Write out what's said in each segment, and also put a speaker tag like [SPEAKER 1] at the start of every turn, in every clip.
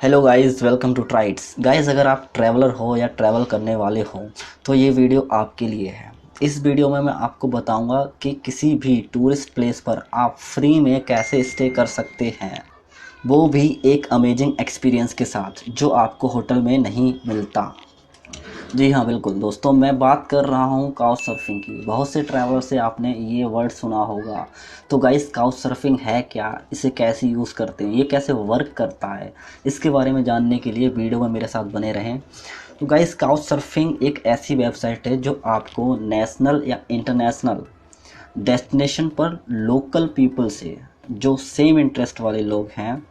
[SPEAKER 1] Hello guys, welcome to ट्राइड्स। Guys, अगर आप ट्रैवलर हो या ट्रैवल करने वाले हो तो ये वीडियो आपके लिए है। इस वीडियो में मैं आपको बताऊंगा कि किसी भी टूरिस्ट प्लेस पर आप फ्री में कैसे स्टे कर सकते हैं, वो भी एक अमेजिंग एक्सपीरियंस के साथ जो आपको होटल में नहीं मिलता। जी हाँ, बिल्कुल दोस्तों, मैं बात कर रहा हूँ काउच सर्फिंग की। बहुत से ट्रैवलर से आपने ये वर्ड सुना होगा। तो गाइस, काउच सर्फिंग है क्या, इसे कैसे यूज़ करते हैं, ये कैसे वर्क करता है, इसके बारे में जानने के लिए वीडियो में मेरे साथ बने रहें। तो गाइस, काउच सर्फिंग एक ऐसी वेबसाइट है जो आपको नेशनल या इंटरनेशनल डेस्टिनेशन पर लोकल पीपल से, जो सेम इंटरेस्ट वाले लोग हैं,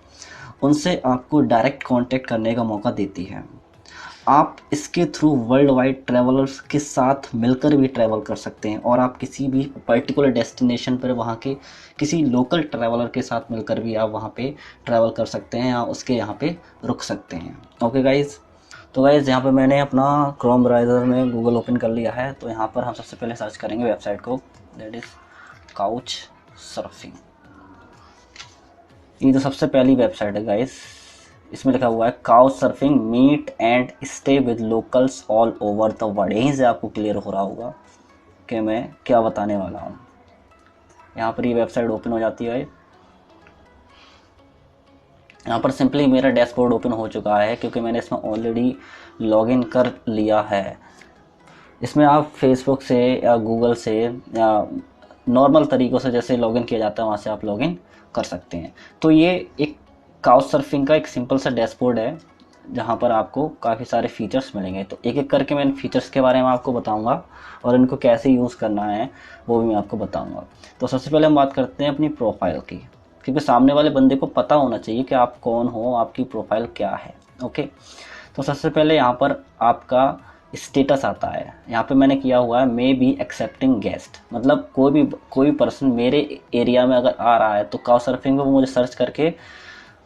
[SPEAKER 1] उनसे आपको डायरेक्ट कांटेक्ट करने का मौका देती है। आप इसके थ्रू वर्ल्ड वाइड ट्रैवलर्स के साथ मिलकर भी ट्रैवल कर सकते हैं और आप किसी भी पर्टिकुलर डेस्टिनेशन पर वहाँ के किसी लोकल ट्रैवलर के साथ मिलकर भी आप वहाँ पे ट्रैवल कर सकते हैं या उसके यहाँ पे रुक सकते हैं। ओके गाइज़, तो गाइज़ यहाँ पे मैंने अपना क्रोम ब्राउज़र में गूगल ओपन कर लिया है। तो यहाँ पर हम सबसे पहले सर्च करेंगे वेबसाइट को, दैट इज़ काउच सर्फिंग। ये तो सबसे पहली वेबसाइट है गाइस। इसमें लिखा हुआ है couch surfing meet and stay with locals all over the world. यहीं से आपको क्लियर हो रहा होगा कि मैं क्या बताने वाला हूँ। यहाँ पर ये वेबसाइट ओपन हो जाती है। यहाँ पर सिंपली मेरा डैशबोर्ड ओपन हो चुका है क्योंकि मैंने इसमें ऑलरेडी लॉगिन कर लिया है। इसमें आप फेसबुक से या गूगल से या नॉर्मल तरीक़ों से जैसे लॉगिन किया जाता है वहाँ से आप लॉगिन कर सकते हैं। तो ये एक काउच सर्फिंग का एक सिंपल सा डैशबोर्ड है जहाँ पर आपको काफ़ी सारे फीचर्स मिलेंगे। तो एक एक करके मैं इन फीचर्स के बारे में आपको बताऊंगा और इनको कैसे यूज़ करना है वो भी मैं आपको बताऊंगा। तो सबसे पहले हम बात करते हैं अपनी प्रोफाइल की, क्योंकि सामने वाले बंदे को पता होना चाहिए कि आप कौन हो, आपकी प्रोफाइल क्या है। ओके, तो सबसे पहले यहाँ पर आपका स्टेटस आता है। यहाँ पे मैंने किया हुआ है मे बी एक्सेप्टिंग गेस्ट, मतलब कोई पर्सन मेरे एरिया में अगर आ रहा है तो काउच सर्फिंग में वो मुझे सर्च करके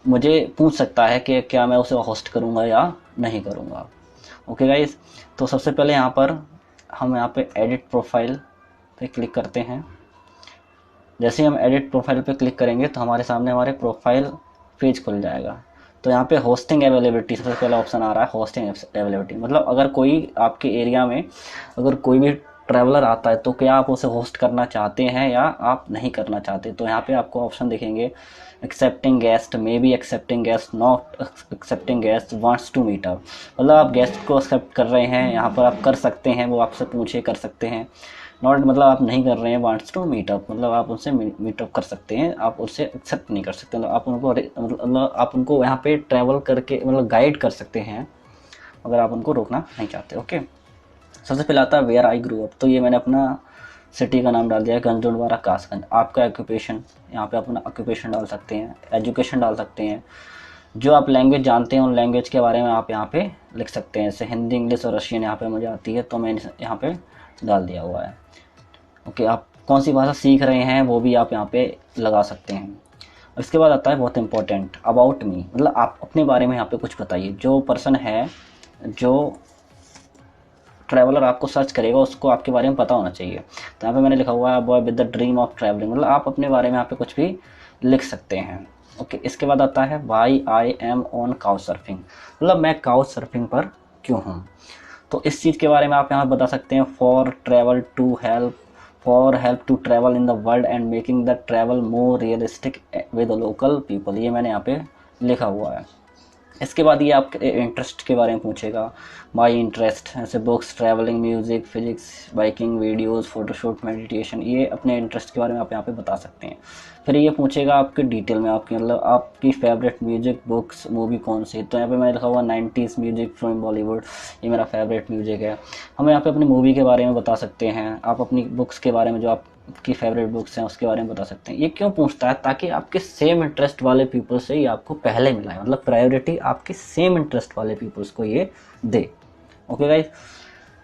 [SPEAKER 1] मुझे पूछ सकता है कि क्या मैं उसे होस्ट करूँगा या नहीं करूँगा। ओके गाइस, तो सबसे पहले यहाँ पर हम यहाँ पे एडिट प्रोफाइल पे क्लिक करते हैं। जैसे ही हम एडिट प्रोफाइल पे क्लिक करेंगे तो हमारे सामने हमारे प्रोफाइल पेज खुल जाएगा। तो यहाँ पे होस्टिंग अवेलेबिलिटी सबसे पहला ऑप्शन आ रहा है, होस्टिंग अवेलेबिलिटी। मतलब अगर कोई आपके एरिया में अगर कोई भी ट्रैवलर आता है तो क्या आप उसे होस्ट करना चाहते हैं या आप नहीं करना चाहते। तो यहाँ पे आपको ऑप्शन दिखेंगे, accepting guest, may be accepting guest, not accepting guest, wants to meet up. मतलब आप गेस्ट को एक्सेप्ट कर रहे हैं, यहाँ पर आप कर सकते हैं, वो आपसे पूछे कर सकते हैं। नॉट मतलब आप नहीं कर रहे हैं, वांट्स टू मीटअप मतलब आप उनसे मीटअप कर सकते हैं, आप उससे एक्सेप्ट नहीं कर सकते। मतलब आप उनको मतलब आप उनको यहाँ पे ट्रैवल करके मतलब गाइड कर सकते हैं अगर आप उनको रोकना नहीं चाहते। ओके, सबसे पहले आता है वेयर आई ग्रू अप। तो ये मैंने अपना सिटी का नाम डाल दिया है, गंजडवारा कासगंज। आपका ऑक्यूपेशन, यहाँ पे अपना ऑक्यूपेशन डाल सकते हैं, एजुकेशन डाल सकते हैं, जो आप लैंग्वेज जानते हैं उन लैंग्वेज के बारे में आप यहाँ पे लिख सकते हैं। जैसे हिंदी, इंग्लिश और रशियन यहाँ पे मुझे आती है तो मैंने यहाँ पे डाल दिया हुआ है। ओके, आप कौन सी भाषा सीख रहे हैं वो भी आप यहाँ पे लगा सकते हैं। और इसके बाद आता है बहुत इंपॉर्टेंट, अबाउट मी, मतलब आप अपने बारे में यहाँ पे कुछ बताइए। जो पर्सन है, जो ट्रैवलर आपको सर्च करेगा उसको आपके बारे में पता होना चाहिए। तो यहाँ पे मैंने लिखा हुआ है boy with the dream of travelling, मतलब आप अपने बारे में यहाँ पे कुछ भी लिख सकते हैं। ओके, इसके बाद आता है why I am on couch surfing, मतलब मैं काउच सर्फिंग पर क्यों हूँ। तो इस चीज़ के बारे में आप यहाँ बता सकते हैं, for help to travel in the world and making the travel more realistic with local people. ये मैंने यहाँ पे लिखा हुआ है। इसके बाद ये आपके इंटरेस्ट के बारे में पूछेगा, माई इंटरेस्ट, ऐसे books, travelling, music, physics, biking, videos, photoshoot, meditation. ये अपने इंटरेस्ट के बारे में आप यहाँ पे बता सकते हैं। फिर ये पूछेगा आपके डिटेल में आपकी मतलब आपकी फेवरेट म्यूजिक, बुक्स, मूवी कौन सी। तो यहाँ पे मैंने लिखा हुआ 90s म्यूजिक फ्रॉम बॉलीवुड, ये मेरा फेवरेट म्यूजिक है। हम यहाँ पे अपनी मूवी के बारे में बता सकते हैं, आप अपनी बुक्स के बारे में जो आपकी फेवरेट बुक्स हैं उसके बारे में बता सकते हैं। ये क्यों पूछता है, ताकि आपके सेम इंटरेस्ट वाले पीपल से ये आपको पहले मिला है, मतलब प्रायोरिटी आपके सेम इंटरेस्ट वाले पीपल्स को ये दे। ओके गाइस,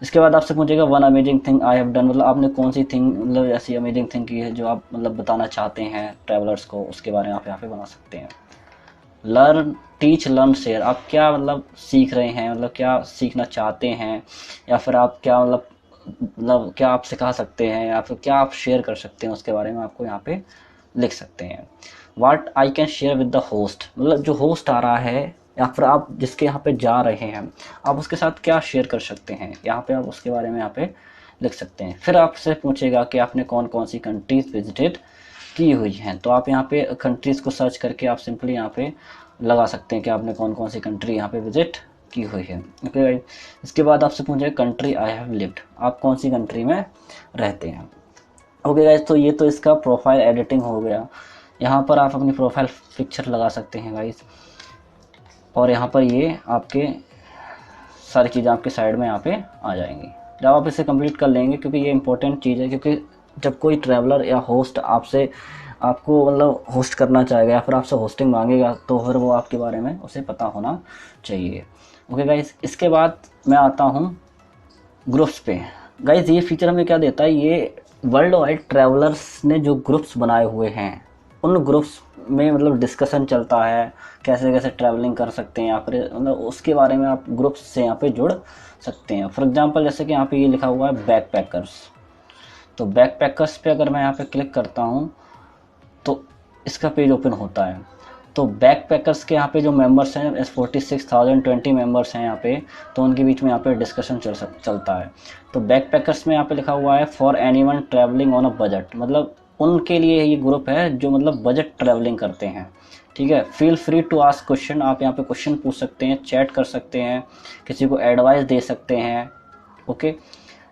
[SPEAKER 1] इसके बाद आपसे पूछेगा one amazing thing I have done, मतलब आपने कौन सी थिंग मतलब ऐसी अमेजिंग थिंग की है जो आप मतलब बताना चाहते हैं ट्रैवलर्स को, उसके बारे में आप यहाँ पे बना सकते हैं। लर्न, टीच, लर्न, शेयर, आप क्या मतलब सीख रहे हैं, मतलब क्या सीखना चाहते हैं, या फिर आप क्या मतलब क्या आप सिखा सकते हैं, या फिर क्या आप शेयर कर सकते हैं, उसके बारे में आपको यहाँ पे लिख सकते हैं। What I can share with the host, मतलब जो होस्ट आ रहा है या फिर आप जिसके यहाँ पे जा रहे हैं आप उसके साथ क्या शेयर कर सकते हैं, यहाँ पे आप उसके बारे में यहाँ पे लिख सकते हैं। फिर आपसे पूछेगा कि आपने कौन कौन सी कंट्रीज़ विजिटेड की हुई हैं, तो आप यहाँ पे कंट्रीज़ को सर्च करके आप सिंपली यहाँ पे लगा सकते हैं कि आपने कौन कौन सी कंट्री यहाँ पे विजिट की हुई है। ओके गाइस, इसके बाद आपसे पूछेगा कंट्री आई हैव लिव्ड, आप कौन सी कंट्री में रहते हैं। ओके गाइस, तो ये तो इसका प्रोफाइल एडिटिंग हो गया। यहाँ पर आप अपनी प्रोफाइल पिक्चर लगा सकते हैं गाइस, और यहाँ पर ये आपके सारी चीज़ें आपके साइड में यहाँ पे आ जाएंगी जब आप इसे कंप्लीट कर लेंगे, क्योंकि ये इंपॉर्टेंट चीज़ है। क्योंकि जब कोई ट्रैवलर या होस्ट आपको मतलब होस्ट करना चाहेगा या फिर आपसे होस्टिंग मांगेगा, तो फिर वो आपके बारे में उसे पता होना चाहिए। ओके गाइस, इसके बाद मैं आता हूँ ग्रुप्स पे। गाइस, ये फीचर हमें क्या देता है, ये वर्ल्ड वाइड ट्रैवलर्स ने जो ग्रुप्स बनाए हुए हैं उन ग्रुप्स में मतलब डिस्कशन चलता है, कैसे कैसे ट्रैवलिंग कर सकते हैं, या फिर मतलब उसके बारे में आप ग्रुप्स से यहाँ पे जुड़ सकते हैं। फॉर एग्जांपल जैसे कि यहाँ पे ये लिखा हुआ है बैकपैकर्स, तो बैकपैकर्स पे अगर मैं यहाँ पे क्लिक करता हूँ तो इसका पेज ओपन होता है। तो बैकपैकर्स के यहाँ पे जो मेंबर्स हैं 46,020 मेंबर्स हैं यहाँ पे, तो उनके बीच में यहाँ पे डिस्कशन चलता है। तो बैकपैकर्स में यहाँ पे लिखा हुआ है for anyone travelling on a budget, मतलब उनके लिए ये ग्रुप है जो मतलब बजट ट्रैवलिंग करते हैं। ठीक है, feel free to ask question, आप यहाँ पे क्वेश्चन पूछ सकते हैं, चैट कर सकते हैं, किसी को एडवाइस दे सकते हैं। ओके,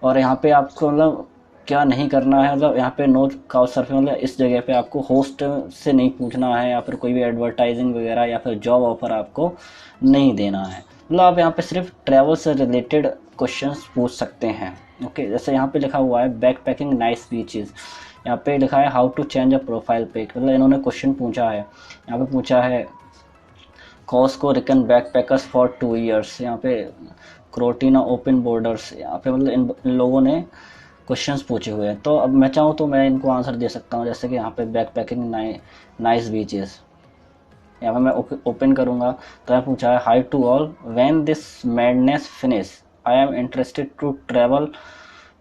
[SPEAKER 1] और यहाँ पे आपको मतलब क्या नहीं करना है, मतलब यहाँ पे नो काउच सर्फिंग, मतलब इस जगह पे आपको होस्ट से नहीं पूछना है, या फिर कोई भी एडवर्टाइजिंग वगैरह या फिर जॉब ऑफर आपको नहीं देना है। मतलब आप यहाँ पे सिर्फ ट्रैवल से रिलेटेड क्वेश्चंस पूछ सकते हैं। ओके, जैसे यहाँ पे लिखा हुआ है बैक पैकिंग नाइस बीचेस, यहाँ पे लिखा है how to change a profile pic, मतलब इन्होंने क्वेश्चन पूछा है, यहाँ पे पूछा है Costa Rican backpackers for 2 years, यहाँ पे क्रोटीना ओपन बॉर्डर्स, यहाँ पे मतलब इन लोगों ने क्वेश्चंस पूछे हुए हैं। तो अब मैं चाहूँ तो मैं इनको आंसर दे सकता हूँ, जैसे कि यहाँ पे बैकपैकिंग नाइस बीचेस, यहाँ पे मैं ओपन करूँगा तो यहाँ पूछा है hi to all, when this madness finish I am interested to travel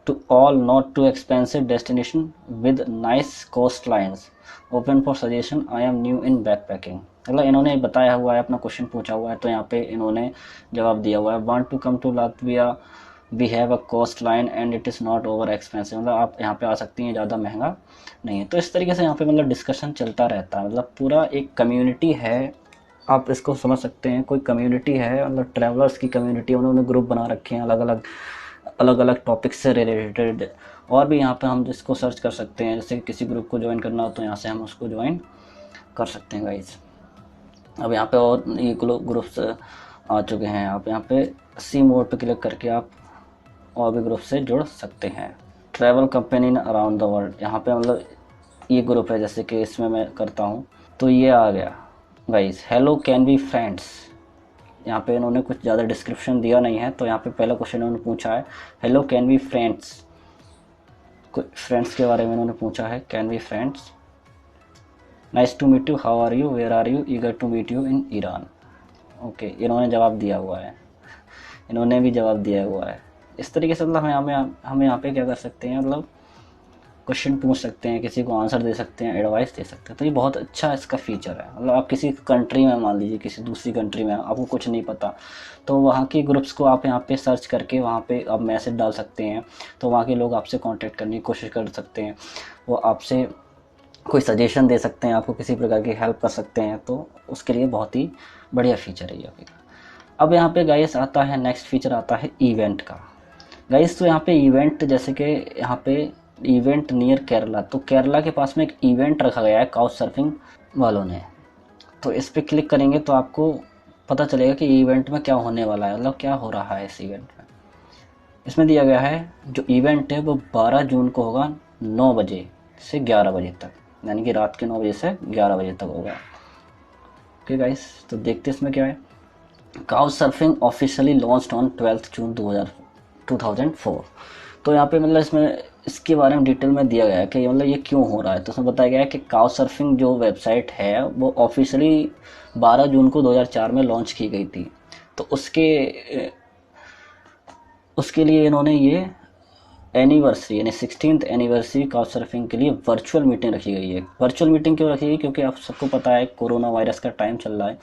[SPEAKER 1] to all not too expensive destination with nice coastlines, open for suggestion, I am new in backpacking। मतलब इन्होंने बताया हुआ है, अपना क्वेश्चन पूछा हुआ है, तो यहाँ पे इन्होंने जवाब दिया हुआ है want to come to Latvia we have a coastline and it is not over expensive, मतलब आप यहाँ पे आ सकती हैं, ज़्यादा महंगा नहीं है। तो इस तरीके से यहाँ पे मतलब डिस्कशन चलता रहता है, मतलब पूरा एक कम्युनिटी है, आप इसको समझ सकते हैं कोई कम्युनिटी है, मतलब ट्रैवलर्स की कम्युनिटी, उन्होंने ग्रुप बना रखे हैं अलग अलग टॉपिक्स से रिलेटेड। और भी यहाँ पे हम जिसको सर्च कर सकते हैं, जैसे किसी ग्रुप को ज्वाइन करना हो तो यहाँ से हम उसको ज्वाइन कर सकते हैं गाइज। अब यहाँ पे और ये ग्रुप्स आ चुके हैं, आप यहाँ पे सी मोड पे क्लिक करके आप और भी ग्रुप से जुड़ सकते हैं। Travel company around the world, यहाँ पे मतलब ये ग्रुप है, जैसे कि इसमें मैं करता हूँ तो ये आ गया guys. Hello can be friends, यहाँ पे इन्होंने कुछ ज़्यादा डिस्क्रिप्शन दिया नहीं है, तो यहाँ पे पहला क्वेश्चन इन्होंने पूछा है हेलो कैन बी फ्रेंड्स, कुछ फ्रेंड्स के बारे में इन्होंने पूछा है, can be friends, nice to meet you, how are you, where are you, eager to meet you in Iran. Okay, इन्होंने जवाब दिया हुआ है, इन्होंने भी जवाब दिया हुआ है। इस तरीके से मतलब हम यहाँ पे क्या कर सकते हैं, मतलब क्वेश्चन पूछ सकते हैं, किसी को आंसर दे सकते हैं, एडवाइस दे सकते हैं। तो ये बहुत अच्छा इसका फीचर है। मतलब आप किसी कंट्री में, मान लीजिए किसी दूसरी कंट्री में आपको कुछ नहीं पता, तो वहाँ के ग्रुप्स को आप यहाँ पे सर्च करके वहाँ पे आप मैसेज डाल सकते हैं, तो वहाँ के लोग आपसे कांटेक्ट करने की कोशिश कर सकते हैं, वो आपसे कोई सजेशन दे सकते हैं, आपको किसी प्रकार की हेल्प कर सकते हैं। तो उसके लिए बहुत ही बढ़िया फीचर है ये। अब यहाँ पे गाइस आता है नेक्स्ट फीचर, आता है इवेंट का। गाइस तो यहाँ पे इवेंट, जैसे कि यहाँ पे इवेंट नियर केरला, तो केरला के पास में एक इवेंट रखा गया है काउच सर्फिंग वालों ने। तो इस पर क्लिक करेंगे तो आपको पता चलेगा कि इवेंट में क्या होने वाला है, मतलब क्या हो रहा है इस इवेंट में। इसमें दिया गया है जो इवेंट है वो 12 जून को होगा 9 बजे से 11 बजे तक, यानी कि रात के 9 बजे से 11 बजे तक होगा। ओके गाइस, तो देखते इसमें क्या है। Couch surfing officially launched on 12 जून 2004। तो यहाँ पे मतलब इसमें इसके बारे में डिटेल में दिया गया है कि मतलब ये क्यों हो रहा है। तो उसमें बताया गया है कि काउच सर्फिंग जो वेबसाइट है वो ऑफिशियली 12 जून को 2004 में लॉन्च की गई थी। तो उसके लिए इन्होंने ये एनिवर्सरी यानी 16th एनिवर्सरी काउच सर्फिंग के लिए वर्चुअल मीटिंग रखी गई है। वर्चुअल मीटिंग क्यों रखी गई? क्योंकि आप सबको पता है कोरोना वायरस का टाइम चल रहा है,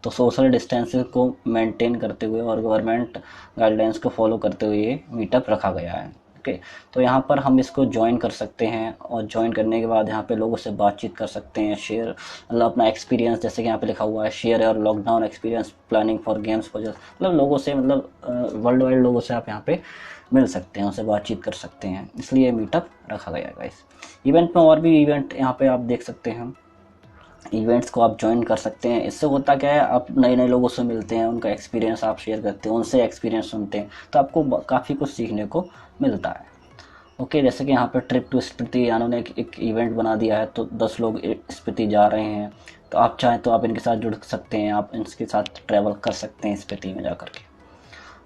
[SPEAKER 1] तो सोशल डिस्टेंसिंग को मेंटेन करते हुए और गवर्नमेंट गाइडलाइंस को फॉलो करते हुए ये मीटअप रखा गया है। ओके, तो यहाँ पर हम इसको ज्वाइन कर सकते हैं और ज्वाइन करने के बाद यहाँ पे लोगों से बातचीत कर सकते हैं, शेयर मतलब अपना एक्सपीरियंस, जैसे कि यहाँ पे लिखा हुआ है शेयर और lockdown experience planning for games project, मतलब लोगों से मतलब वर्ल्ड वाइड लोगों से आप यहाँ पे मिल सकते हैं, उनसे बातचीत कर सकते हैं, इसलिए मीटअप रखा गया है गाइस। इवेंट में और भी इवेंट यहाँ पे आप देख सकते हैं, इवेंट्स को आप ज्वाइन कर सकते हैं। इससे होता क्या है, आप नए नए लोगों से मिलते हैं, उनका एक्सपीरियंस आप शेयर करते हैं, उनसे एक्सपीरियंस सुनते हैं, तो आपको काफ़ी कुछ सीखने को मिलता है। ओके, जैसे कि यहाँ पर ट्रिप टू स्पीति इन्होंने एक इवेंट बना दिया है, तो 10 लोग स्पीति जा रहे हैं, तो आप चाहें तो आप इनके साथ जुड़ सकते हैं, आप इनके साथ ट्रैवल कर सकते हैं स्पीति में जा कर के।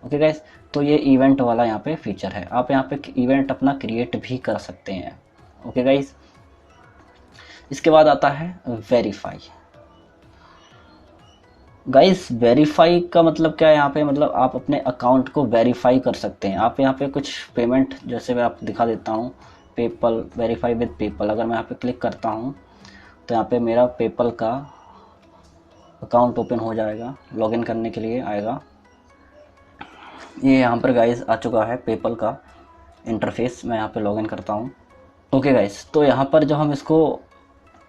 [SPEAKER 1] ओके गाइस, तो ये इवेंट वाला यहाँ पे फीचर है, आप यहाँ पे इवेंट अपना क्रिएट भी कर सकते हैं। ओके गाइस, इसके बाद आता है वेरीफाई। गाइस, वेरीफाई का मतलब क्या है यहाँ पे, मतलब आप अपने अकाउंट को वेरीफाई कर सकते हैं। आप यहाँ पे कुछ पेमेंट, जैसे मैं आपको दिखा देता हूँ, पेपल, वेरीफाई विद पेपल, अगर मैं यहाँ पे क्लिक करता हूँ तो यहाँ पे मेरा पेपल का अकाउंट ओपन हो जाएगा, लॉगिन करने के लिए आएगा। ये यहाँ पर गाइस आ चुका है पेपल का इंटरफेस, मैं यहाँ पे लॉगिन करता हूँ। ओके गाइस, तो यहाँ पर जब हम इसको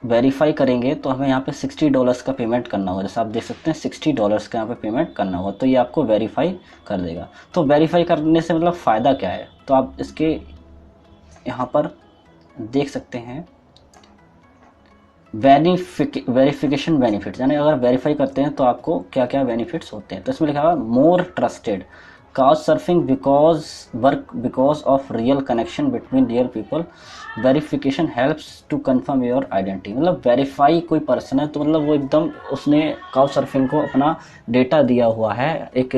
[SPEAKER 1] वेरीफाई करेंगे तो हमें यहाँ पे $60 का पेमेंट करना होगा, जैसे आप देख सकते हैं $60 का यहाँ पे पेमेंट करना होगा, तो ये आपको वेरीफाई कर देगा। तो वेरीफाई करने से मतलब फ़ायदा क्या है, तो आप इसके यहाँ पर देख सकते हैं वेरिफिकेशन बेनिफिट्स, यानी अगर वेरीफाई करते हैं तो आपको क्या क्या बेनिफिट्स होते हैं। तो इसमें लिखा हुआ more trusted couch surfing because of real connection between real people, verification helps to confirm your identity. मतलब वेरीफाई कोई पर्सन है तो मतलब वो एकदम उसने काउच सर्फिंग को अपना डेटा दिया हुआ है, एक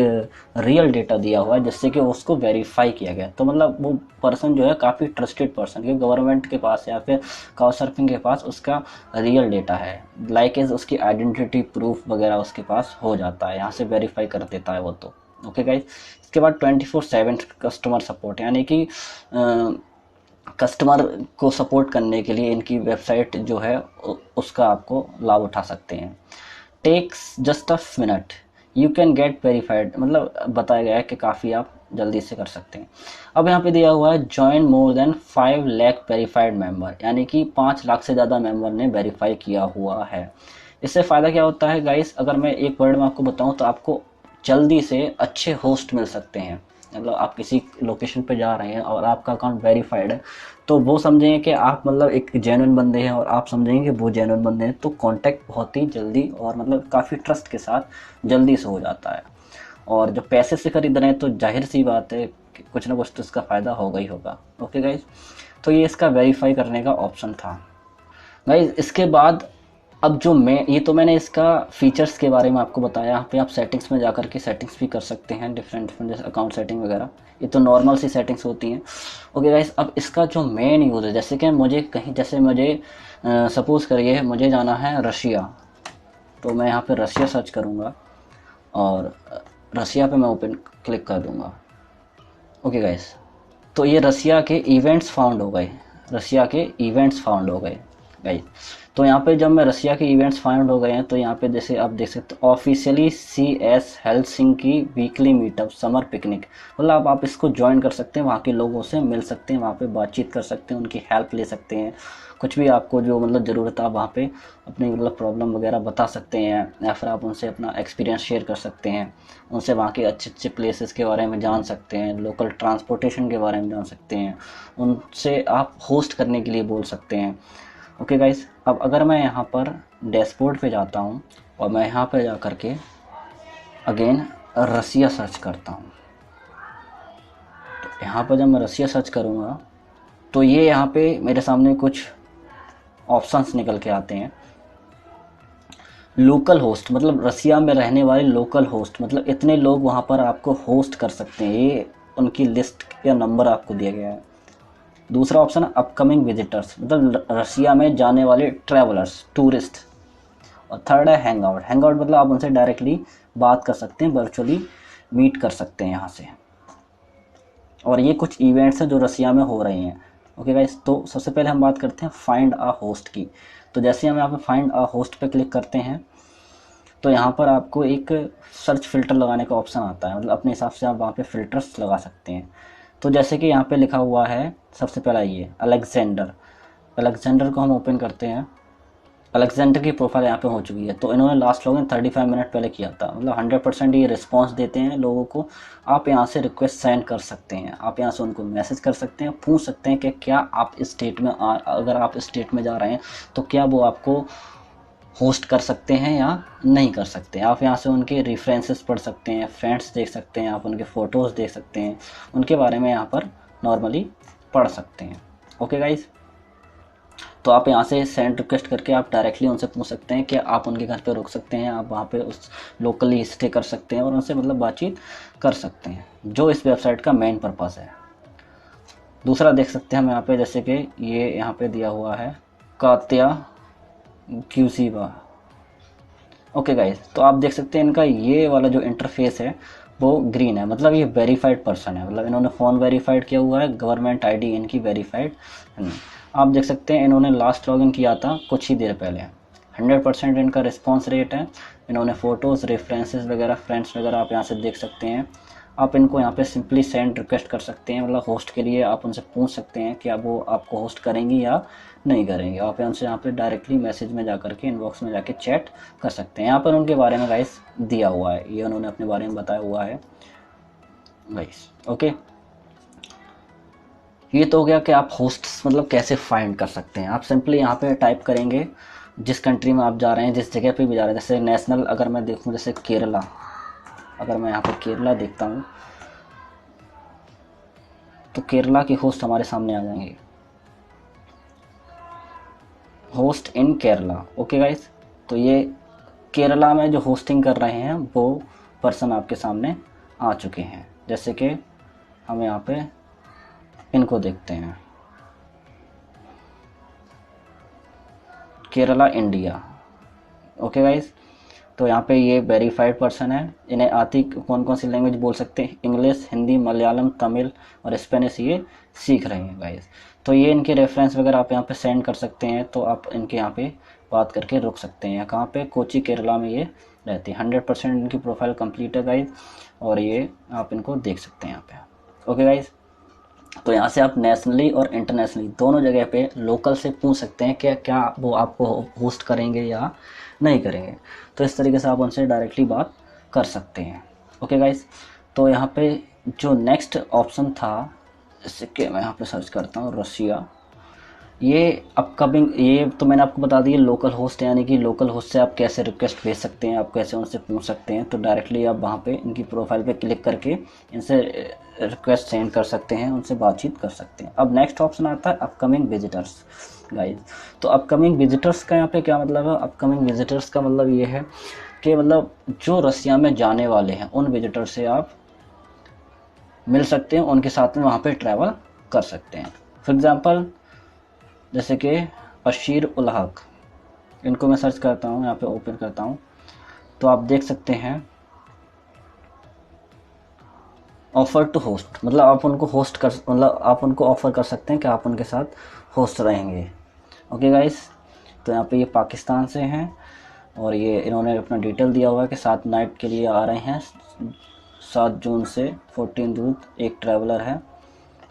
[SPEAKER 1] रियल डेटा दिया हुआ है जिससे कि उसको वेरीफाई किया गया, तो मतलब वो पर्सन जो है काफ़ी ट्रस्टेड पर्सन, क्योंकि गवर्नमेंट के पास या फिर काउच सर्फिंग के पास उसका रियल डेटा है, लाइक इज उसकी आइडेंटिटी प्रूफ वगैरह उसके पास हो जाता है, यहाँ से वेरीफाई कर देता है वो तो। ओके गाइस, इसके बाद 24/7 कस्टमर सपोर्ट, यानी कि कस्टमर को सपोर्ट करने के लिए इनकी वेबसाइट जो है उसका आपको लाभ उठा सकते हैं। Takes just a minute you can get verified, मतलब बताया गया है कि काफ़ी आप जल्दी से कर सकते हैं। अब यहाँ पे दिया हुआ है join more than 5 lakh verified member, यानी कि 5 लाख से ज़्यादा मेंबर ने वेरीफाई किया हुआ है। इससे फ़ायदा क्या होता है गाइस, अगर मैं एक वर्ड में आपको बताऊं तो आपको जल्दी से अच्छे होस्ट मिल सकते हैं। मतलब आप किसी लोकेशन पे जा रहे हैं और आपका अकाउंट वेरीफाइड है, तो वो समझेंगे कि आप मतलब एक जेन्युइन बंदे हैं और आप समझेंगे कि वो जेन्युइन बंदे हैं, तो कांटेक्ट बहुत ही जल्दी और मतलब काफ़ी ट्रस्ट के साथ जल्दी से हो जाता है। और जब पैसे से खरीद रहे हैं तो जाहिर सी बात है कि कुछ ना कुछ तो इसका फ़ायदा होगा ही होगा। ओके गाइज, तो ये इसका वेरीफाई करने का ऑप्शन था गाइज। इसके बाद अब जो ये तो मैंने इसका फीचर्स के बारे में आपको बताया। यहाँ पे आप सेटिंग्स में जाकर के सेटिंग्स भी कर सकते हैं, डिफरेंट जैसे अकाउंट सेटिंग वगैरह, ये तो नॉर्मल सी सेटिंग्स होती हैं। ओके गाइस, अब इसका जो मेन यूज़ है, जैसे कि मुझे कहीं, जैसे मुझे सपोज़ करिए मुझे जाना है रशिया, तो मैं यहाँ पे रशिया सर्च करूँगा और रशिया पे मैं ओपन क्लिक कर दूँगा। ओके गाइस, तो ये रशिया के इवेंट्स फाउंड हो गए, रशिया के इवेंट्स फाउंड हो गए गाइस। तो यहाँ पे जब मैं रशिया के इवेंट्स फाइंड हो गए हैं, तो यहाँ पे जैसे आप देख सकते हो officially CS Helsinki weekly meetup summer picnic, मतलब आप इसको ज्वाइन कर सकते हैं, वहाँ के लोगों से मिल सकते हैं, वहाँ पे बातचीत कर सकते हैं, उनकी हेल्प ले सकते हैं, कुछ भी आपको जो मतलब ज़रूरत है आप वहाँ पे अपनी मतलब प्रॉब्लम वगैरह बता सकते हैं, या फिर आप उनसे अपना एक्सपीरियंस शेयर कर सकते हैं, उनसे वहाँ के अच्छे अच्छे प्लेसेस के बारे में जान सकते हैं, लोकल ट्रांसपोर्टेशन के बारे में जान सकते हैं, उनसे आप होस्ट करने के लिए बोल सकते हैं। ओके गाइस, अब अगर मैं यहाँ पर डैशबोर्ड पे जाता हूँ और मैं यहाँ पे जा कर के अगेन रसिया सर्च करता हूँ, तो यहाँ पर जब मैं रसिया सर्च करूँगा तो ये यहाँ पे मेरे सामने कुछ ऑप्शंस निकल के आते हैं। लोकल होस्ट, मतलब रसिया में रहने वाले लोकल होस्ट, मतलब इतने लोग वहाँ पर आपको होस्ट कर सकते हैं, ये उनकी लिस्ट या नंबर आपको दिया गया है। दूसरा ऑप्शन है अपकमिंग विजिटर्स, मतलब रशिया में जाने वाले ट्रैवलर्स, टूरिस्ट। और थर्ड है हैंगआउट, हैंगआउट मतलब आप उनसे डायरेक्टली बात कर सकते हैं, वर्चुअली मीट कर सकते हैं यहाँ से। और ये कुछ इवेंट्स हैं जो रसिया में हो रहे हैं। ओके गाइस, तो सबसे पहले हम बात करते हैं फाइंड अ होस्ट की। तो जैसे हम यहाँ पे फाइंड अ होस्ट पे क्लिक करते हैं तो यहाँ पर आपको एक सर्च फ़िल्टर लगाने का ऑप्शन आता है, मतलब अपने हिसाब से आप वहाँ पे फ़िल्टर्स लगा सकते हैं। तो जैसे कि यहाँ पे लिखा हुआ है सबसे पहला ये अलेक्जेंडर, अलेक्जेंडर को हम ओपन करते हैं। अलेक्जेंडर की प्रोफाइल यहाँ पे हो चुकी है। तो इन्होंने लास्ट लॉगिन 35 मिनट पहले किया था, मतलब 100% ये रिस्पांस देते हैं लोगों को। आप यहाँ से रिक्वेस्ट सेंड कर सकते हैं, आप यहाँ से उनको मैसेज कर सकते हैं, पूछ सकते हैं कि क्या आप इस स्टेट में अगर आप इस स्टेट में जा रहे हैं तो क्या वो आपको होस्ट कर सकते हैं या नहीं कर सकते हैं। आप यहाँ से उनके रेफरेंसेस पढ़ सकते हैं, फ्रेंड्स देख सकते हैं, आप उनके फ़ोटोज़ देख सकते हैं, उनके बारे में यहाँ पर नॉर्मली पढ़ सकते हैं। ओके गाइस, तो आप यहाँ से सेंड रिक्वेस्ट करके आप डायरेक्टली उनसे पूछ सकते हैं कि आप उनके घर पे रुक सकते हैं, आप वहाँ पे उस लोकली स्टे कर सकते हैं और उनसे मतलब बातचीत कर सकते हैं, जो इस वेबसाइट का मेन पर्पज़ है। दूसरा देख सकते हैं हम यहाँ पे, जैसे कि ये यहाँ पे दिया हुआ है कात्या क्यूसीबा। ओके गाइस, तो आप देख सकते हैं इनका ये वाला जो इंटरफेस है वो ग्रीन है, मतलब ये वेरीफाइड पर्सन है, मतलब इन्होंने फ़ोन वेरीफाइड किया हुआ है, गवर्नमेंट आईडी इनकी वेरीफाइड है। आप देख सकते हैं इन्होंने लास्ट लॉगिन किया था कुछ ही देर पहले, 100% इनका रिस्पांस रेट है। इन्होंने फ़ोटोज़, रेफरेंसेस वगैरह, फ्रेंड्स वगैरह आप यहाँ से देख सकते हैं। आप इनको यहाँ पे सिंपली सेंड रिक्वेस्ट कर सकते हैं, मतलब होस्ट के लिए आप उनसे पूछ सकते हैं कि अब वो आपको होस्ट करेंगी या नहीं करेंगे। आप उनसे यहाँ पे डायरेक्टली मैसेज में जा करके इनबॉक्स में जाके चैट कर सकते हैं। यहाँ पर उनके बारे में गाइस दिया हुआ है, ये उन्होंने अपने बारे में बताया हुआ है गाइस। ओके, ये तो हो गया कि आप होस्ट्स मतलब कैसे फाइंड कर सकते हैं। आप सिंपली यहाँ पे टाइप करेंगे जिस कंट्री में आप जा रहे हैं, जिस जगह पे भी जा रहे हैं। जैसे नेशनल अगर मैं देखूँ, जैसे केरला, अगर मैं यहाँ पे केरला देखता हूँ तो केरला के होस्ट हमारे सामने आ जाएंगे, host in Kerala. Okay guys, तो ये केरला में जो होस्टिंग कर रहे हैं वो पर्सन आपके सामने आ चुके हैं। जैसे कि हम यहाँ पे इनको देखते हैं, केरला इंडिया। ओके गाइस, तो यहाँ पे ये वेरीफाइड पर्सन है। इन्हें आती कौन कौन सी लैंग्वेज बोल सकते हैं, इंग्लिश, हिंदी, मलयालम, तमिल और स्पेनिश ये सीख रहे हैं गाइस। तो ये इनके रेफरेंस वगैरह आप यहाँ पे सेंड कर सकते हैं, तो आप इनके यहाँ पे बात करके रुक सकते हैं। कहाँ पे, कोची केरला में ये रहती है। 100% इनकी प्रोफाइल कंप्लीट है गाइस, और ये आप इनको देख सकते हैं यहाँ पे। ओके गाइस, तो यहाँ से आप नेशनली और इंटरनेशनली दोनों जगह पे लोकल से पूछ सकते हैं कि क्या वो आपको होस्ट करेंगे या नहीं करेंगे। तो इस तरीके से आप उनसे डायरेक्टली बात कर सकते हैं। ओके गाइस, तो यहाँ पे जो नेक्स्ट ऑप्शन था, जैसे कि मैं यहाँ पे सर्च करता हूँ रसिया, ये अपकमिंग, ये तो मैंने आपको बता दिया लोकल होस्ट, यानी कि लोकल होस्ट से आप कैसे रिक्वेस्ट भेज सकते हैं, आप कैसे उनसे पूछ सकते हैं। तो डायरेक्टली आप वहाँ पे इनकी प्रोफाइल पे क्लिक करके इनसे रिक्वेस्ट सेंड कर सकते हैं, उनसे बातचीत कर सकते हैं। अब नेक्स्ट ऑप्शन आता है अपकमिंग विजिटर्स गाइज। तो अपकमिंग विजिटर्स का यहाँ पे क्या मतलब है, अपकमिंग विजिटर्स का मतलब ये है कि मतलब जो रसिया में जाने वाले हैं उन विजिटर से आप मिल सकते हैं, उनके साथ में वहाँ पे ट्रैवल कर सकते हैं। फॉर एग्ज़ाम्पल जैसे कि बशीर उल हक, इनको मैं सर्च करता हूँ, यहाँ पे ओपन करता हूँ, तो आप देख सकते हैं ऑफ़र टू होस्ट, मतलब आप उनको होस्ट कर, मतलब आप उनको ऑफ़र कर सकते हैं कि आप उनके साथ होस्ट रहेंगे। ओके गाइस, तो यहाँ पे ये पाकिस्तान से हैं और ये इन्होंने अपना डिटेल दिया हुआ है कि 7 नाइट के लिए आ रहे हैं, 7 जून से 14 जून। एक ट्रैवलर है,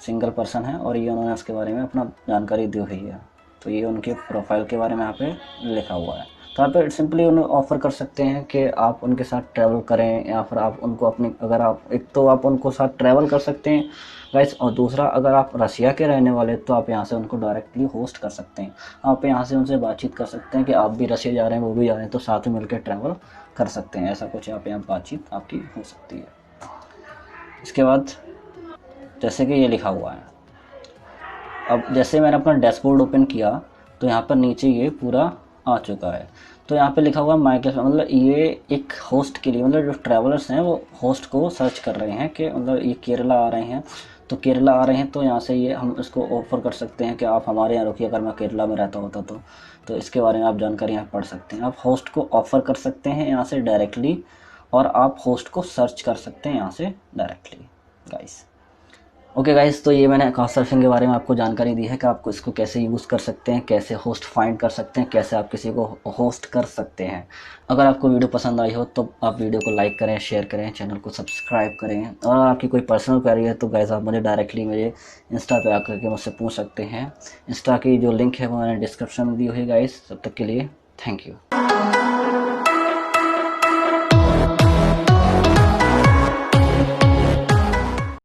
[SPEAKER 1] सिंगल पर्सन है, और ये उन्होंने उसके बारे में अपना जानकारी दी हुई है। तो ये उनके प्रोफाइल के बारे में यहाँ पे लिखा हुआ है। तो यहाँ पे सिंपली उन्हें ऑफ़र कर सकते हैं कि आप उनके साथ ट्रैवल करें, या फिर आप उनको अपनी, अगर आप एक तो आप उनको साथ ट्रैवल कर सकते हैं गाइस, और दूसरा अगर आप रसिया के रहने वाले तो आप यहाँ से उनको डायरेक्टली होस्ट कर सकते हैं। आप यहाँ से उनसे बातचीत कर सकते हैं कि आप भी रसिया जा रहे हैं, वो भी जा रहे हैं, तो साथ में मिलकर ट्रैवल कर सकते हैं। ऐसा कुछ आप यहाँ बातचीत आपकी हो सकती है। इसके बाद जैसे कि ये लिखा हुआ है, अब जैसे मैंने अपना डैशबोर्ड ओपन किया तो यहाँ पर नीचे ये पूरा आ चुका है। तो यहाँ पे लिखा हुआ माइक्रोसॉफ्ट, मतलब ये एक होस्ट के लिए, मतलब जो ट्रैवलर्स हैं वो होस्ट को सर्च कर रहे हैं कि मतलब ये केरला आ रहे हैं, तो केरला आ रहे हैं तो यहाँ से ये हम इसको ऑफ़र कर सकते हैं कि आप हमारे यहाँ रुकिए, अगर मैं केरला में रहता होता तो इसके बारे में आप जानकारी यहाँ पढ़ सकते हैं। आप होस्ट को ऑफ़र कर सकते हैं यहाँ से डायरेक्टली, और आप होस्ट को सर्च कर सकते हैं यहाँ से डायरेक्टली गाइस। ओके गाइस, तो ये मैंने काउच सर्फिंग के बारे में आपको जानकारी दी है कि आपको इसको कैसे यूज़ कर सकते हैं, कैसे होस्ट फाइंड कर सकते हैं, कैसे आप किसी को होस्ट कर सकते हैं। अगर आपको वीडियो पसंद आई हो तो आप वीडियो को लाइक करें, शेयर करें, चैनल को सब्सक्राइब करें। और आपकी कोई पर्सनल क्वेरी है तो गाइस आप मुझे डायरेक्टली मेरे इंस्टा पे आकर के मुझसे पूछ सकते हैं। इंस्टा की जो लिंक है वो मैंने डिस्क्रिप्शन में दी हुई है गाइस। तब तक के लिए थैंक यू।